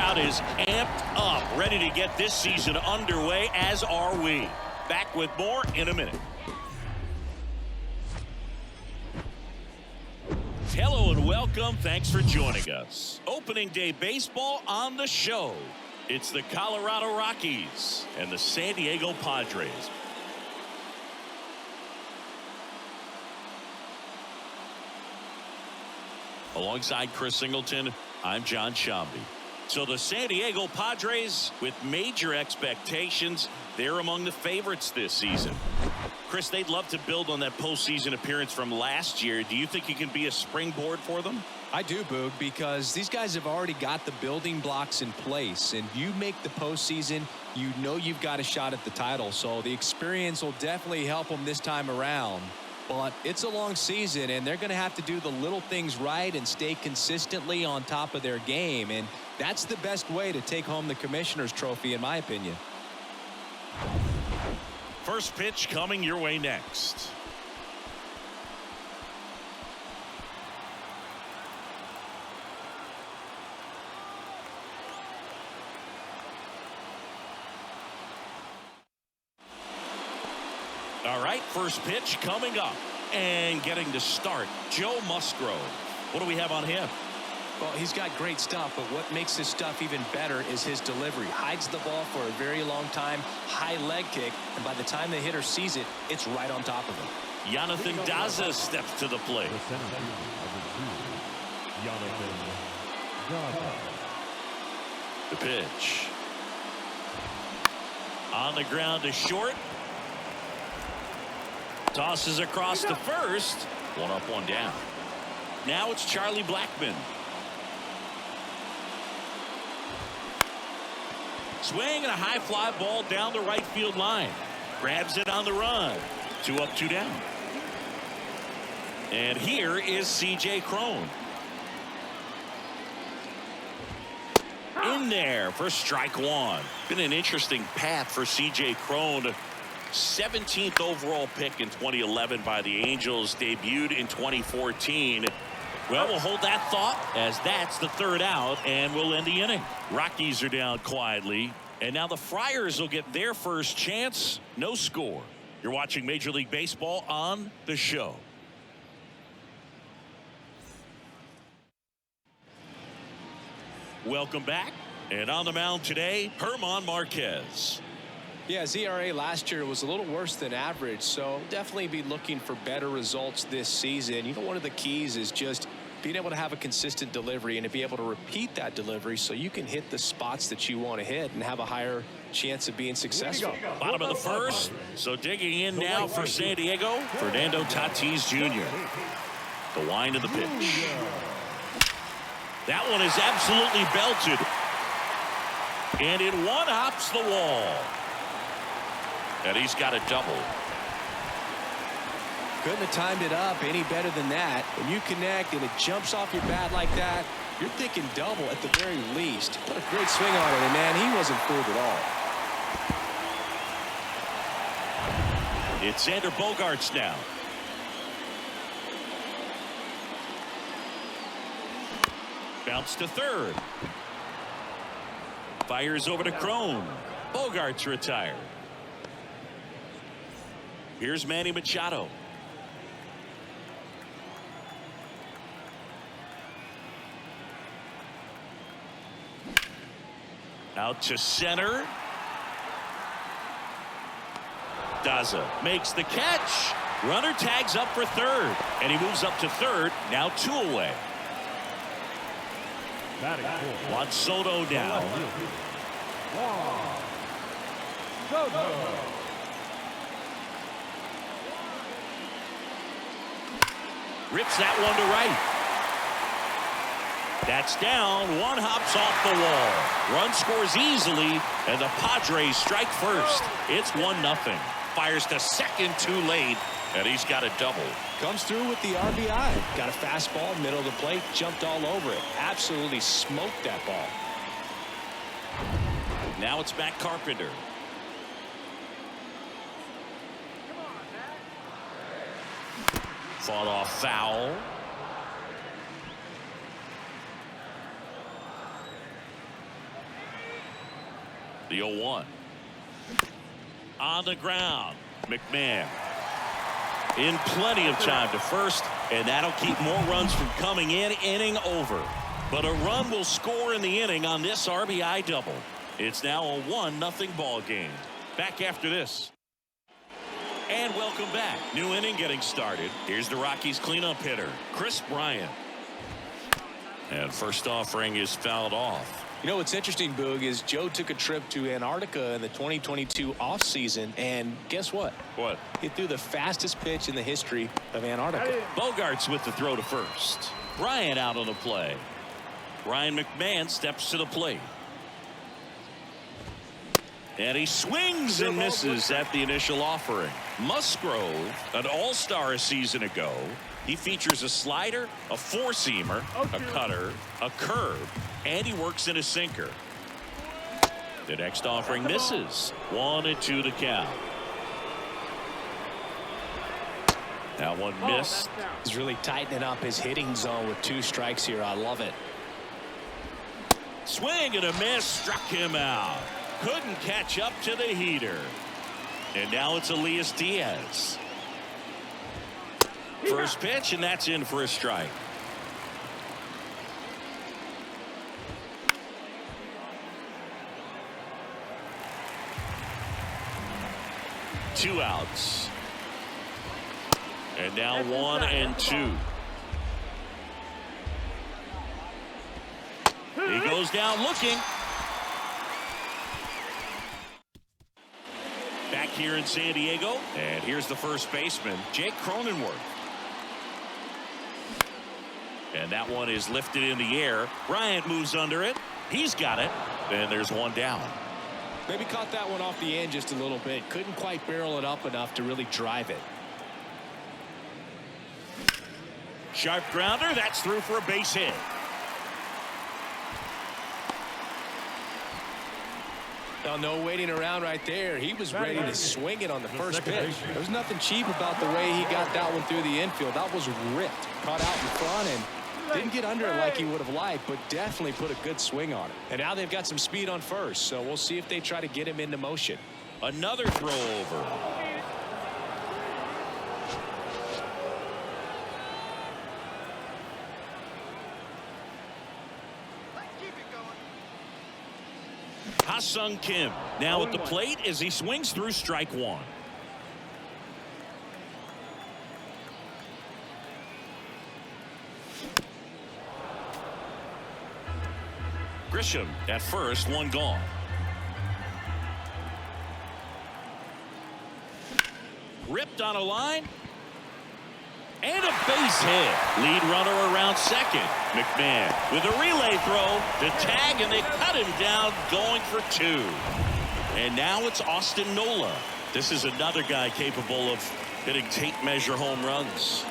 crowd is amped up, ready to get this season underway, as are we. Back with more in a minute. Hello and welcome. Thanks for joining us. Opening day baseball on the show. It's the Colorado Rockies and the San Diego Padres. Alongside Chris Singleton, I'm John Shambi. So the San Diego Padres, with major expectations, they're among the favorites this season. Chris, they'd love to build on that postseason appearance from last year. Do you think it can be a springboard for them? I do, Boog, because these guys have already got the building blocks in place, and you make the postseason, you know you've got a shot at the title. So the experience will definitely help them this time around. But it's a long season, and they're going to have to do the little things right and stay consistently on top of their game. And that's the best way to take home the Commissioner's Trophy, in my opinion. First pitch coming your way next. All right, first pitch coming up and getting to start, Joe Musgrove. What do we have on him? Well, he's got great stuff, but what makes his stuff even better is his delivery. Hides the ball for a very long time, high leg kick, and by the time the hitter sees it, it's right on top of him. Jonathan Daza steps to the plate. The pitch. On the ground to short. Tosses across to first. One up, one down. Now it's Charlie Blackmon. Swing and a high fly ball down the right field line. Grabs it on the run. 2 up, 2 down. And here is C.J. Cron. In there for strike one. Been an interesting path for C.J. Cron. 17th overall pick in 2011 by the Angels. Debuted in 2014. Well, we'll hold that thought as that's the third out, and we'll end the inning. Rockies are down quietly, and now the Friars will get their first chance. No score. You're watching Major League Baseball on the show. Welcome back, and on the mound today, German Marquez. Yeah, his ERA last year was a little worse than average, so definitely be looking for better results this season. You know, one of the keys is just being able to have a consistent delivery and to be able to repeat that delivery so you can hit the spots that you want to hit and have a higher chance of being successful. Bottom of the first, so digging in now for San Diego, Fernando Tatis Jr. The wind of the pitch. That one is absolutely belted. And it one-hops the wall. And he's got a double. Couldn't have timed it up any better than that. When you connect and it jumps off your bat like that, you're thinking double at the very least. What a great swing on it, and man, he wasn't fooled at all. It's Xander Bogaerts now. Bounce to third. Fires over to Cron. Bogaerts retired. Here's Manny Machado. Out to center. Daza makes the catch. Runner tags up for third, and he moves up to third. Now 2 away. Juan Soto now. Rips that one to right. That's down. One hops off the wall. Run scores easily, and the Padres strike first. It's 1-0. Fires to second too late, and he's got a double. Comes through with the RBI. Got a fastball, middle of the plate, jumped all over it. Absolutely smoked that ball. Now it's Matt Carpenter. Fought off foul. The 0-1. On the ground, McMahon in plenty of time to first, and that'll keep more runs from coming in. Inning over, but a run will score in the inning on this RBI double. It's now a 1-0 ball game. Back after this. And welcome back. New inning getting started. Here's the Rockies cleanup hitter, Kris Bryant. And first offering is fouled off. You know what's interesting, Boog, is Joe took a trip to Antarctica in the 2022 offseason, and guess what? What? He threw the fastest pitch in the history of Antarctica. Bogaerts with the throw to first. Bryant out on the play. Ryan McMahon steps to the plate. And he swings and misses at the initial offering. Musgrove, an all-star a season ago. He features a slider, a four-seamer, a cutter, a curve, and he works in a sinker. The next offering misses. 1-2 to count. That one missed. He's really tightening up his hitting zone with 2 strikes here. I love it. Swing and a miss, struck him out. Couldn't catch up to the heater. And now it's Elias Diaz. First pitch, and that's in for a strike. Two outs. And now 1-2. He goes down looking. Back here in San Diego, and here's the first baseman, Jake Cronenworth. And that one is lifted in the air. Bryant moves under it. He's got it. And there's one down. Maybe caught that one off the end just a little bit. Couldn't quite barrel it up enough to really drive it. Sharp grounder. That's through for a base hit. Well, no waiting around right there. He was ready to swing it on the first pitch. There's nothing cheap about the way he got that one through the infield. That was ripped. Caught out in front and didn't get under it like he would have liked, but definitely put a good swing on it. And now they've got some speed on first, so we'll see if they try to get him into motion. Another throw over. Ha-Sung Kim now at the plate as he swings through strike one. Grisham at first, one gone. Ripped on a line. And a base hit. Lead runner around second. McMahon with a relay throw to tag, and they cut him down going for 2. And now it's Austin Nola. This is another guy capable of hitting tape measure home runs.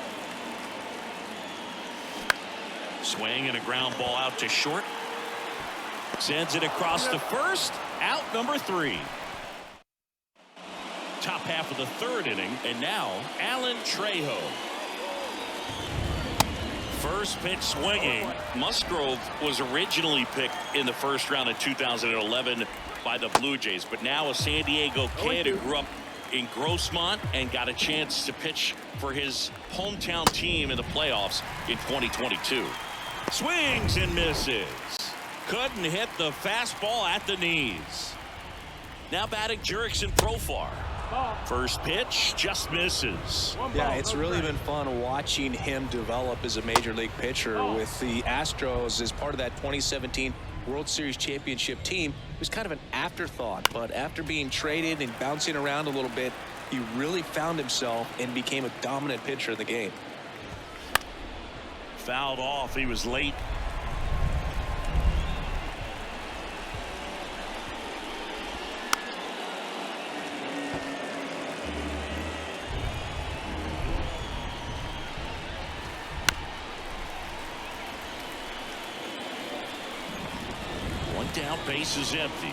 Swing and a ground ball out to short. Sends it across to first. Out number 3. Top half of the third inning, and now Alan Trejo. First pitch swinging. Musgrove was originally picked in the first round of 2011 by the Blue Jays, but now a San Diego kid who grew up in Grossmont and got a chance to pitch for his hometown team in the playoffs in 2022. Swings and misses. Couldn't hit the fastball at the knees. Now batting Jurickson Profar. First pitch just misses. Yeah, it's really been fun watching him develop as a major league pitcher with the Astros as part of that 2017 World Series championship team. It was kind of an afterthought, but after being traded and bouncing around a little bit, he really found himself and became a dominant pitcher in the game. Fouled off. He was late. Down, base is empty.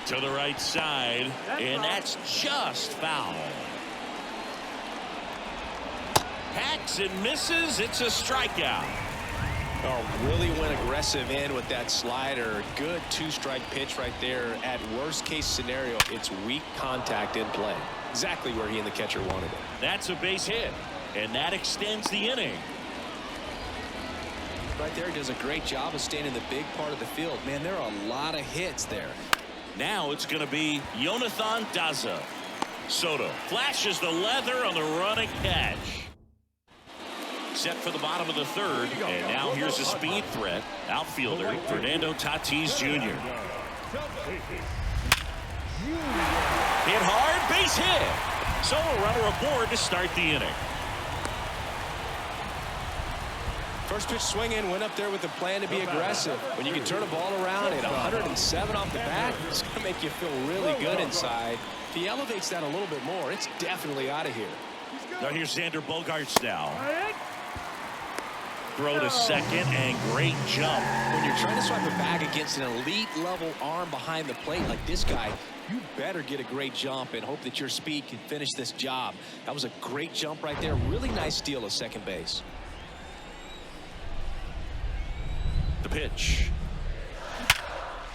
To the right side, and that's just foul. Hacks and misses. It's a strikeout. Oh, really went aggressive in with that slider. Good two-strike pitch right there. At worst case scenario, it's weak contact in play. Exactly where he and the catcher wanted it. That's a base hit, and that extends the inning. Right there, does a great job of staying in the big part of the field. Man, there are a lot of hits there. Now it's going to be Jonathan Daza. Soto flashes the leather on the running catch. Set for the bottom of the third, and now here's a speed threat. Outfielder Fernando Tatis Jr. Hit hard, base hit. So a runner aboard to start the inning. First pitch swinging, went up there with a plan to be aggressive. When you can turn a ball around at 107 off the bat, it's going to make you feel really good inside. If he elevates that a little bit more, it's definitely out of here. Now here's Xander Bogaerts now. Throw to second, and great jump. When you're trying to swipe a bag against an elite level arm behind the plate like this guy, you better get a great jump and hope that your speed can finish this job. That was a great jump right there. Really nice steal of second base. The pitch.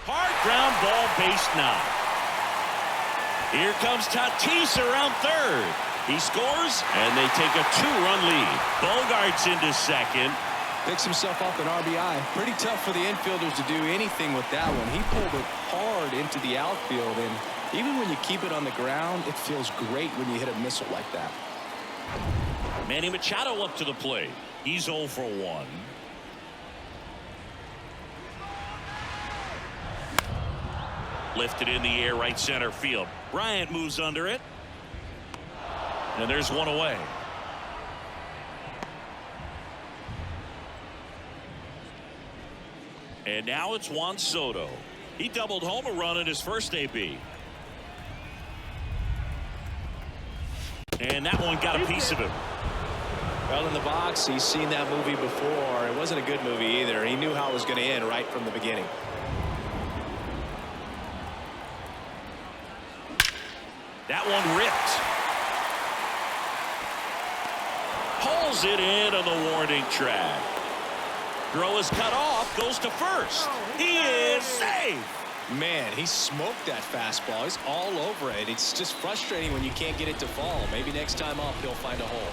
Hard ground ball, base knock. Here comes Tatis around third. He scores, and they take a 2-run lead. Bogaerts into second. Picks himself up an RBI. Pretty tough for the infielders to do anything with that one. He pulled it hard into the outfield, and even when you keep it on the ground, it feels great when you hit a missile like that. Manny Machado up to the plate. He's 0 for 1. Lifted in the air, right center field. Bryant moves under it. And there's one away. And now it's Juan Soto. He doubled home a run in his first AB. And that one got a piece of him. Well, in the box, he's seen that movie before. It wasn't a good movie either. He knew how it was going to end right from the beginning. That one ripped. Pulls it in on the warning track. Throw is cut off, goes to first. He is safe. Man, he smoked that fastball. He's all over it. It's just frustrating when you can't get it to fall. Maybe next time up he'll find a hole.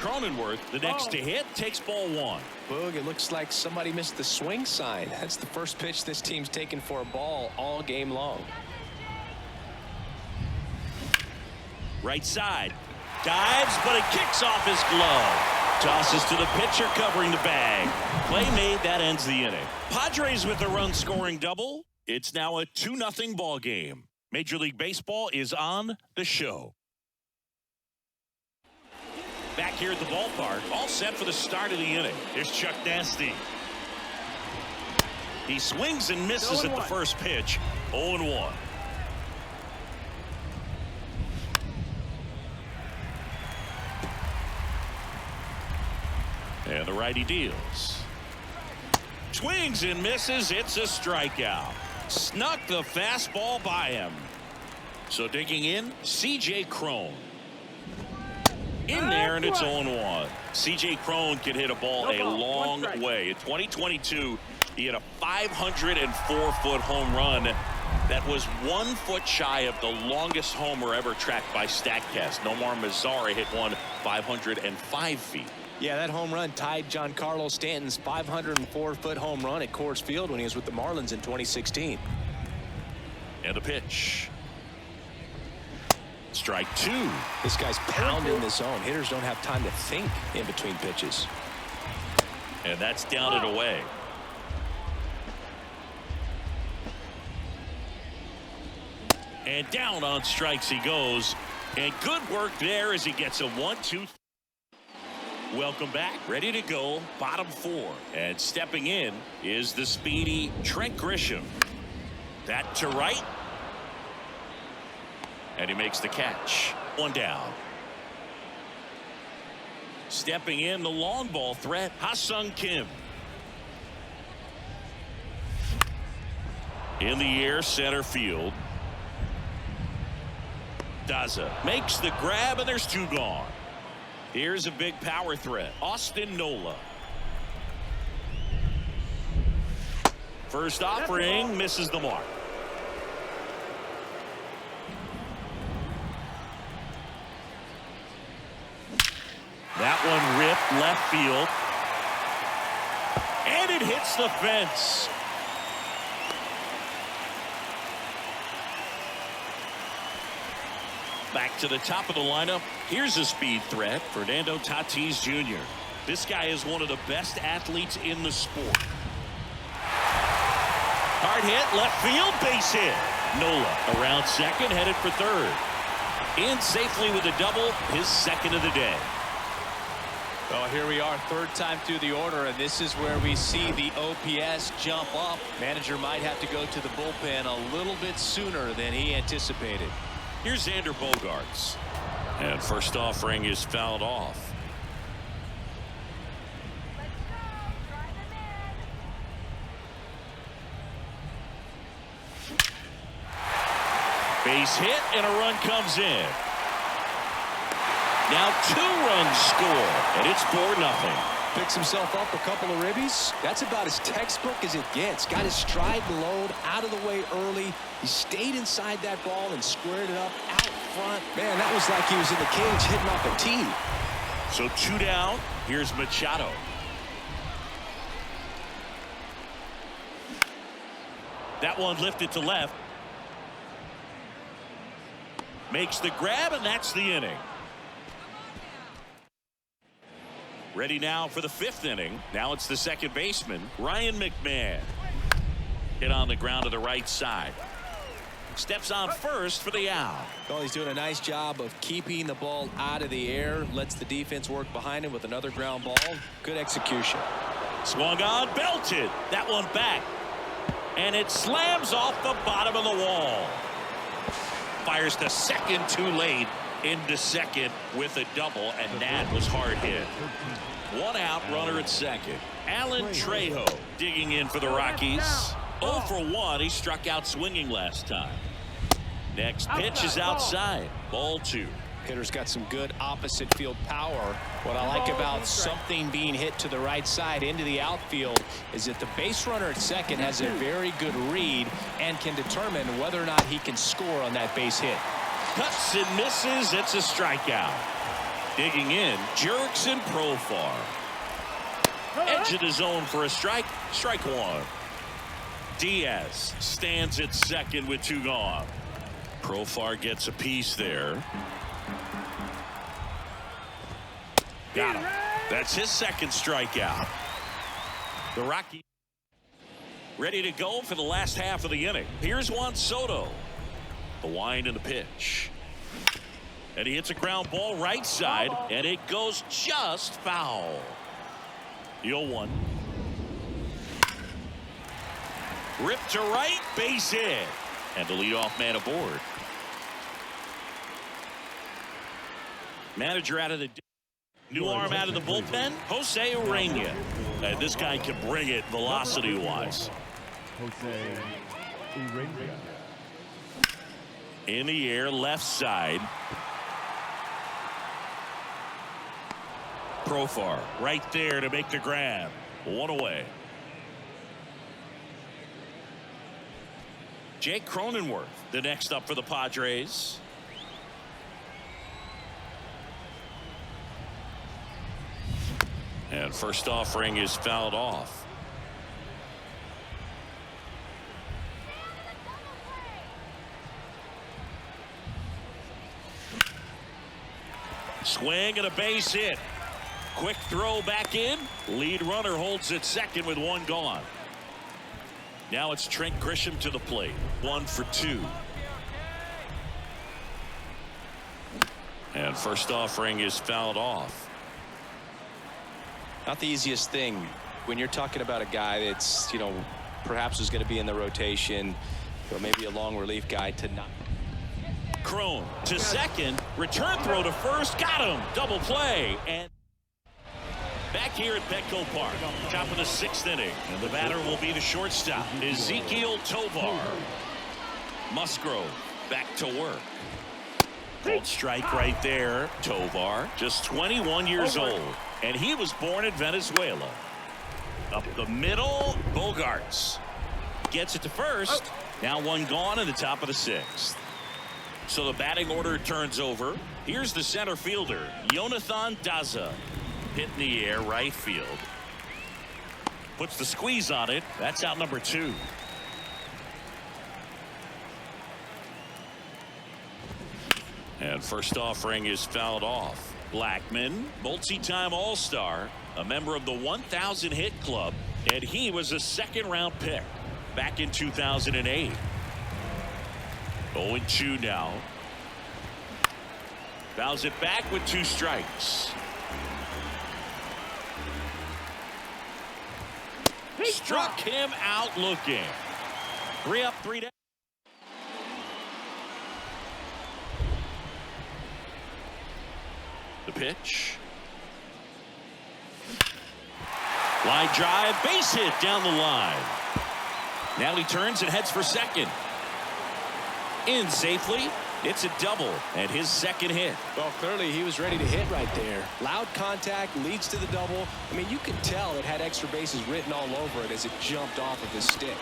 Cronenworth, the next to hit, takes ball 1. Boog, it looks like somebody missed the swing sign. That's the first pitch this team's taken for a ball all game long. Right side. Dives, but it kicks off his glove. Tosses to the pitcher covering the bag. Play made, that ends the inning. Padres with a run-scoring double. It's now a 2-0 ball game. Major League Baseball is on the show. Back here at the ballpark, all set for the start of the inning. Here's Chuck Nasty. He swings and misses at the first pitch. 0-1. And the righty deals. Swings and misses. It's a strikeout. Snuck the fastball by him. So digging in, C.J. Cron. In there, and it's 0-1. C.J. Cron can hit a ball a long way. In 2022, he had a 504-foot home run. That was 1 foot shy of the longest homer ever tracked by StatCast. Nomar Mazara hit one 505 feet. Yeah, that home run tied Giancarlo Stanton's 504-foot home run at Coors Field when he was with the Marlins in 2016. And a pitch. Strike 2. This guy's pounding the zone. Hitters don't have time to think in between pitches. And that's down and away. And down on strikes he goes. And good work there as he gets a 1-2. Welcome back. Ready to go. Bottom 4. And stepping in is the speedy Trent Grisham. That to right. And he makes the catch. 1 down. Stepping in the long ball threat, Ha-Sung Kim. In the air, center field. Daza makes the grab, and there's 2 gone. Here's a big power threat. Austin Nola. First offering misses the mark. That one ripped left field. And it hits the fence. Back to the top of the lineup. Here's a speed threat, Fernando Tatis Jr. This guy is one of the best athletes in the sport. Hard hit, left field, base hit. Nola around second, headed for third. In safely with a double, his second of the day. Well, here we are, third time through the order, and this is where we see the OPS jump up. Manager might have to go to the bullpen a little bit sooner than he anticipated. Here's Xander Bogaerts. And first offering is fouled off. Base hit and a run comes in. Now 2 runs score, and it's 4-0. Picks himself up a couple of ribbies. That's about as textbook as it gets. Got his stride and load out of the way early. He stayed inside that ball and squared it up out front. Man, that was like he was in the cage hitting off a tee. So 2 down. Here's Machado. That one lifted to left. Makes the grab, and that's the inning. Ready now for the 5th inning. Now it's the second baseman, Ryan McMahon. Hit on the ground to the right side. Steps on first for the out. Well, he's doing a nice job of keeping the ball out of the air. Lets the defense work behind him with another ground ball. Good execution. Swung on, belted. That one back. And it slams off the bottom of the wall. Fires the second too late into second with a double, and that was hard hit. 1 out, runner at second. Alan Trejo digging in for the Rockies. 0 for 1. He struck out swinging last time. Next pitch is outside. Ball 2. Hitter's got some good opposite field power. What I like about something being hit to the right side into the outfield is that the base runner at second has a very good read and can determine whether or not he can score on that base hit. Cuts and misses. It's a strikeout. Digging in, jerks and Profar. Edge of the zone for a strike. Strike 1. Diaz stands at second with 2 gone. Profar gets a piece there. Got him. That's his second strikeout. The Rockies ready to go for the last half of the inning. Here's Juan Soto. The wind and the pitch. And he hits a ground ball right side, and it goes just foul. 0-1. Rip to right, base hit. And the leadoff man aboard. Manager out of the new arm out of the bullpen, Jose Urena. And this guy can bring it velocity-wise. Jose Urena. In the air, left side. Profar right there to make the grab. 1 away. Jake Cronenworth, the next up for the Padres. And first offering is fouled off. Swing and a base hit. Quick throw back in. Lead runner holds at second with 1 gone. Now it's Trent Grisham to the plate. 1 for 2. And first offering is fouled off. Not the easiest thing when you're talking about a guy that's, perhaps is going to be in the rotation, or maybe a long relief guy to not. Crone to second. Return throw to first. Got him. Double play. And back here at Petco Park, top of the 6th inning. And the batter will be the shortstop, Ezekiel Tovar. Musgrove back to work. Called strike right there. Tovar, just 21 years old, and he was born in Venezuela. Up the middle, Bogaerts gets it to first. Now one gone in the top of the 6th. So the batting order turns over. Here's the center fielder, Jonathan Daza. Hit in the air, right field. Puts the squeeze on it. That's out number 2. And first offering is fouled off. Blackman, multi-time All-Star, a member of the 1,000 hit club, and he was a 2nd-round pick back in 2008. 0-2 now. Fouls it back with 2 strikes. Struck him out looking. 3 up, 3 down. The pitch. Line drive, base hit down the line. Now he turns and heads for second. In safely. It's a double and his 2nd hit. Well, clearly he was ready to hit right there. Loud contact leads to the double. I mean, you could tell it had extra bases written all over it as it jumped off of his stick.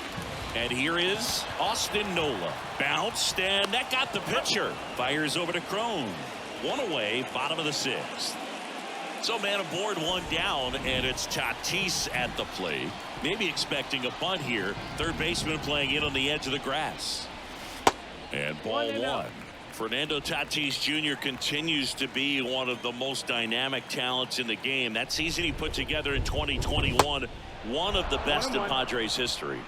And here is Austin Nola. Bounced, and that got the pitcher. Fires over to Crone. 1 away, bottom of the 6th. So man aboard, 1 down, and it's Tatis at the plate. Maybe expecting a bunt here. Third baseman playing in on the edge of the grass. And ball 1. Fernando Tatis Jr. continues to be one of the most dynamic talents in the game. That season he put together in 2021, one of the best in Padres history.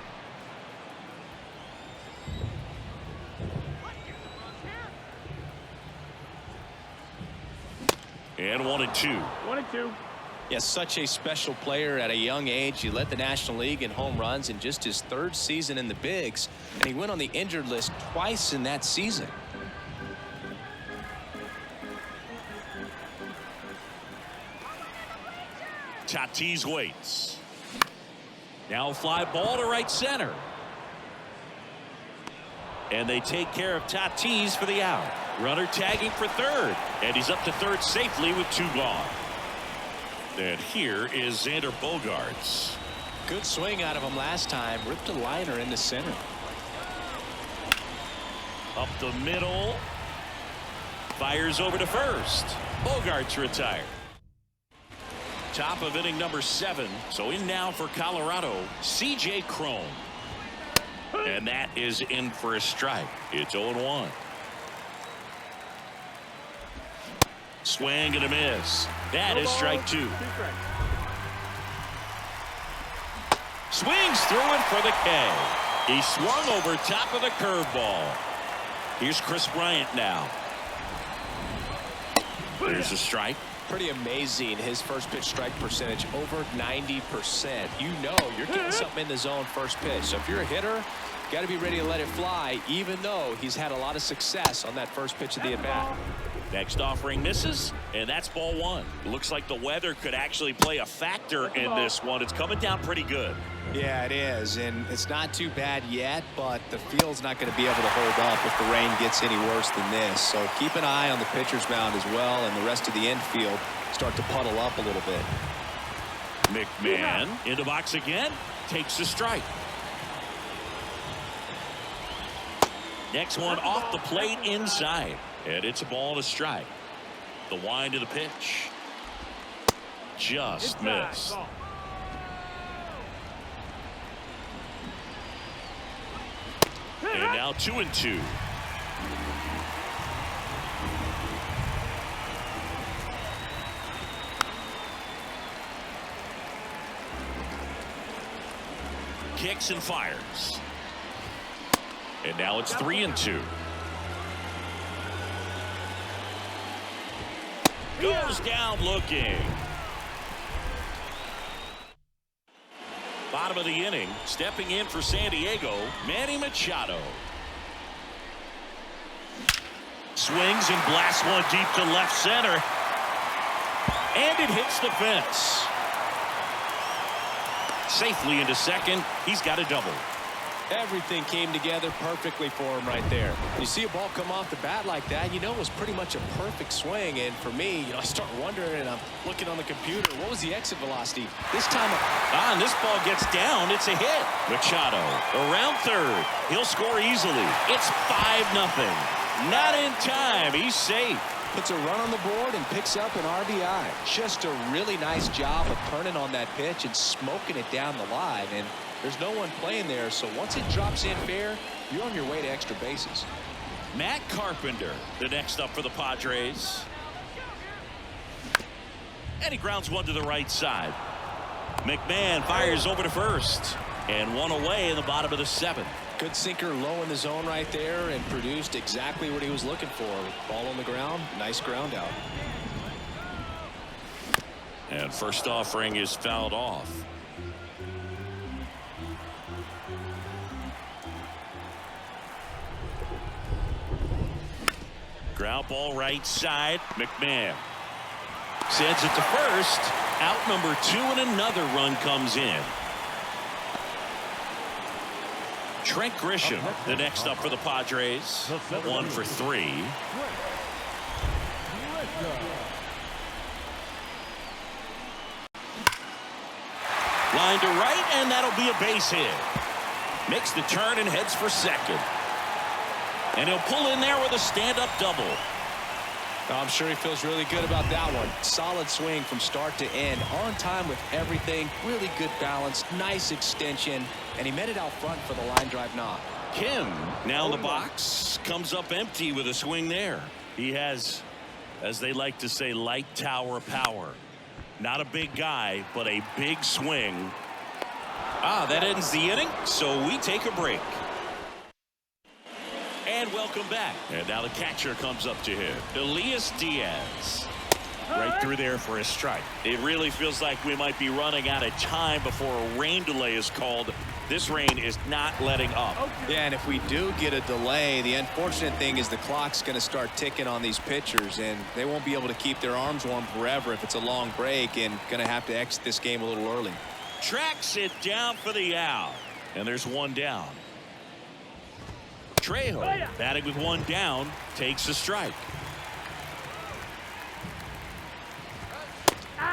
And 1-2. 1-2. Yes, such a special player at a young age. He led the National League in home runs in just his 3rd season in the bigs, and he went on the injured list twice in that season. Tatis waits. Now a fly ball to right center. And they take care of Tatis for the out. Runner tagging for 3rd, and he's up to 3rd safely with 2 gone. And here is Xander Bogaerts. Good swing out of him last time. Ripped a liner in the center. Up the middle. Fires over to 1st. Bogaerts retired. Top of inning number 7. So in now for Colorado, C.J. Cron. And that is in for a strike. It's 0-1. Swing and a miss. That is strike 2. Swings through it for the K. He swung over top of the curveball. Here's Chris Bryant now. There's a strike. Pretty amazing, his first pitch strike percentage over 90%. You know you're getting something in the zone first pitch. So if you're a hitter, got to be ready to let it fly, even though he's had a lot of success on that first pitch of the at-bat. Next offering misses, and that's ball 1. Looks like the weather could actually play a factor in this one. It's coming down pretty good. Yeah, it is, and it's not too bad yet, but the field's not going to be able to hold up if the rain gets any worse than this. So keep an eye on the pitcher's mound as well, and the rest of the infield start to puddle up a little bit. McMahon in the box again, takes a strike. Next one off the plate inside, and it's a ball and a strike. The wind of the pitch. Just missed. And now 2-2. Kicks and fires. And now it's 3-2. Goes down looking. Bottom of the inning, stepping in for San Diego, Manny Machado. Swings and blasts one deep to left center. And it hits the fence. Safely into second. He's got a double. Everything came together perfectly for him right there. You see a ball come off the bat like that, you know it was pretty much a perfect swing. And for me, I start wondering, and I'm looking on the computer, what was the exit velocity? This time. And this ball gets down. It's a hit. Machado around third. He'll score easily. It's 5-0. Not in time. He's safe. Puts a run on the board and picks up an RBI. Just a really nice job of turning on that pitch and smoking it down the line. And there's no one playing there, so once it drops in fair, you're on your way to extra bases. Matt Carpenter, the next up for the Padres. And he grounds one to the right side. McMahon fires over to first. And one away in the bottom of the 7th. Good sinker low in the zone right there and produced exactly what he was looking for. Ball on the ground, nice ground out. And first offering is fouled off. Ground ball right side. McMahon sends it to first. Out number 2 and another run comes in. Trent Grisham, the next up for the Padres. 1 for 3. Line to right, and that'll be a base hit. Makes the turn and heads for second. And he'll pull in there with a stand-up double. I'm sure he feels really good about that one. Solid swing from start to end. On time with everything. Really good balance. Nice extension. And he met it out front for the line drive knock. Kim now in the box. Comes up empty with a swing there. He has, as they like to say, light tower power. Not a big guy, but a big swing. That ends the inning, so we take a break. And welcome back. And now the catcher comes up to him. Elias Diaz. Right through there for a strike. It really feels like we might be running out of time before a rain delay is called. This rain is not letting up. Yeah, and if we do get a delay, the unfortunate thing is the clock's going to start ticking on these pitchers, and they won't be able to keep their arms warm forever if it's a long break, and going to have to exit this game a little early. Tracks it down for the out. And there's one down. Trejo batting with one down takes a strike.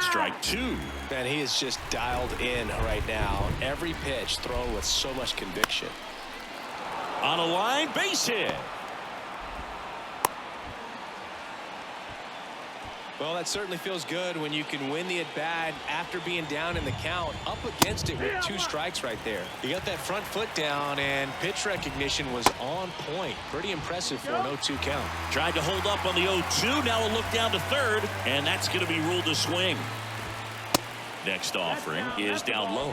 Strike 2. Man, he is just dialed in right now. Every pitch thrown with so much conviction. On a line, base hit. Well, that certainly feels good when you can win the at-bat after being down in the count, up against it with 2 strikes right there. He got that front foot down, and pitch recognition was on point. Pretty impressive for an 0-2 count. Tried to hold up on the 0-2. Now a look down to third, and that's going to be ruled a swing. Next offering is down low.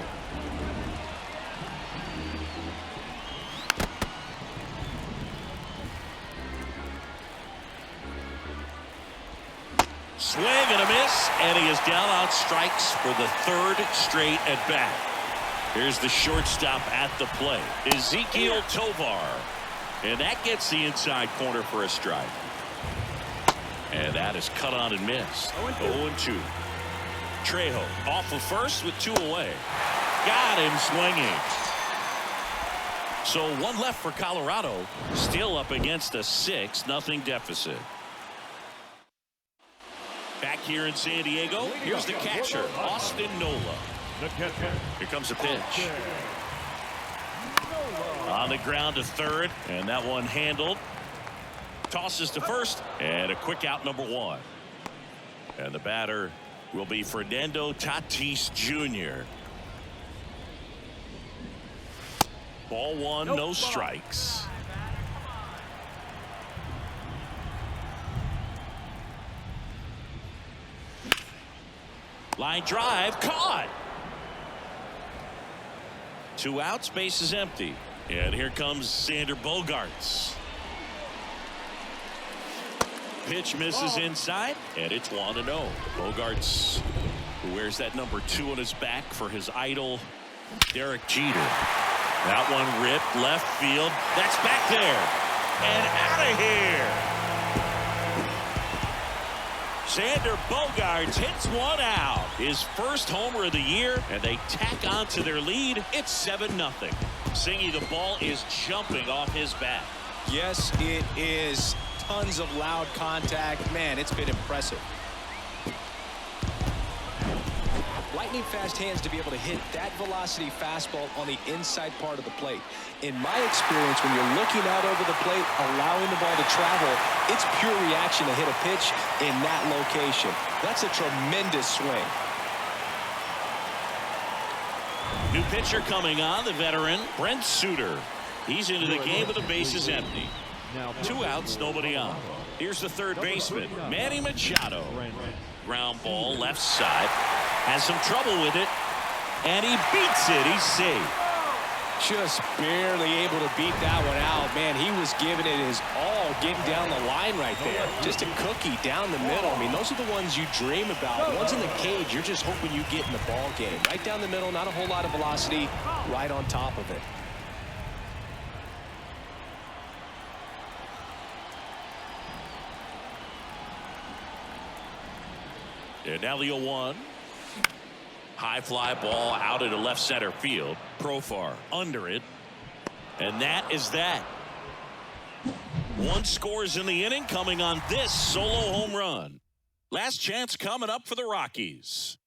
Swing and a miss, and he is down on strikes for the 3rd straight at bat. Here's the shortstop at the plate, Ezekiel Tovar, and that gets the inside corner for a strike. And that is cut on and missed. 0-2. Trejo off of first with 2 away. Got him swinging. So 1 left for Colorado, still up against a 6-0 deficit. Back here in San Diego, here's the catcher, Austin Nola. Here comes a pitch. On the ground to third, and that one handled. Tosses to first, and a quick out, number 1. And the batter will be Fernando Tatis Jr. Ball 1, no strikes. Line drive, caught. 2 outs, base is empty. And here comes Xander Bogaerts. Pitch misses inside, and it's 1-0. Bogaerts, who wears that number 2 on his back for his idol, Derek Jeter. That one ripped left field. That's back there. And out of here. Xander Bogaerts hits one out. His first homer of the year, and they tack on to their lead. It's 7-0. Singy, the ball is jumping off his bat. Yes, it is. Tons of loud contact. Man, it's been impressive. Lightning fast hands to be able to hit that velocity fastball on the inside part of the plate. In my experience, when you're looking out over the plate, allowing the ball to travel, it's pure reaction to hit a pitch in that location. That's a tremendous swing. New pitcher coming on, the veteran, Brent Suter. He's into the game with the bases empty. 2 outs, nobody on. Here's the third baseman, Manny Machado. Ground ball, left side. Has some trouble with it, and he beats it. He's safe. Just barely able to beat that one out. Man, he was giving it his all, getting down the line right there. Just a cookie down the middle. I mean, those are the ones you dream about. The ones in the cage, you're just hoping you get in the ball game. Right down the middle, not a whole lot of velocity, right on top of it. And now the 0-1. High fly ball out into left center field. Profar under it. And that is that. 1 scores in the inning, coming on this solo home run. Last chance coming up for the Rockies.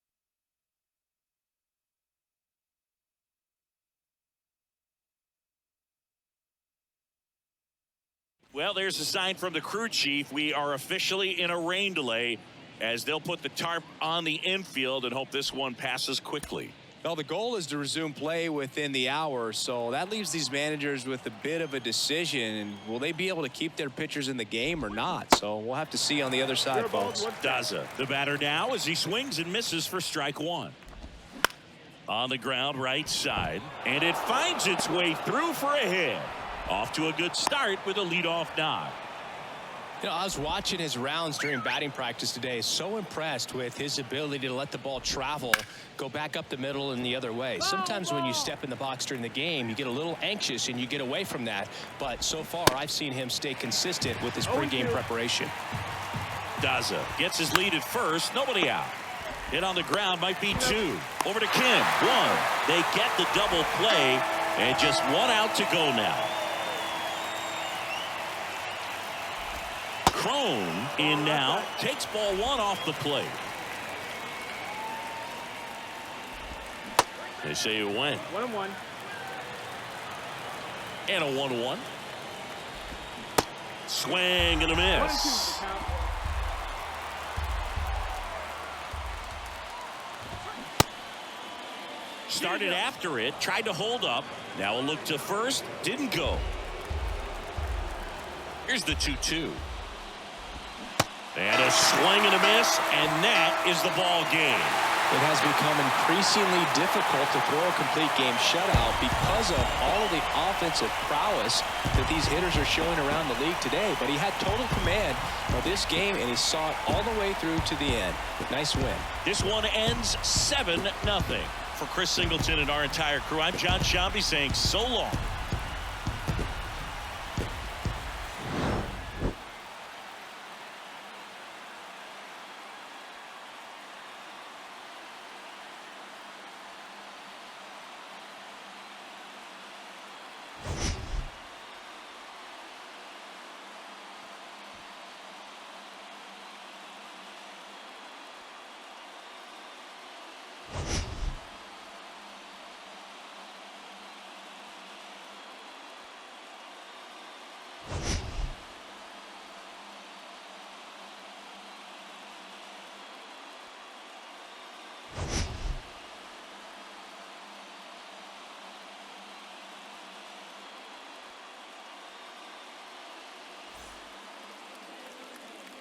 Well, there's a sign from the crew chief. We are officially in a rain delay, as they'll put the tarp on the infield and hope this one passes quickly. Well, the goal is to resume play within the hour, so that leaves these managers with a bit of a decision. Will they be able to keep their pitchers in the game or not? So we'll have to see on the other side, folks. Daza, the batter now, as he swings and misses for strike 1. On the ground, right side, and it finds its way through for a hit. Off to a good start with a leadoff knock. You know, I was watching his rounds during batting practice today. So impressed with his ability to let the ball travel, go back up the middle and the other way. Sometimes when you step in the box during the game, you get a little anxious and you get away from that. But so far, I've seen him stay consistent with his pregame preparation. Daza gets his lead at first. Nobody out. Hit on the ground, might be 2. Over to Kim. 1. They get the double play, and just 1 out to go now. Crone in now, takes ball 1 off the plate. They say it went. 1-1. And a 1-1. Swing and a miss. Started after it, tried to hold up. Now a look to first, didn't go. Here's the 2-2. And a swing and a miss, and that is the ball game. It has become increasingly difficult to throw a complete game shutout because of all of the offensive prowess that these hitters are showing around the league today. But he had total command of this game, and he saw it all the way through to the end. Nice win. This one ends 7-0. For Chris Singleton and our entire crew, I'm John Shambi saying so long.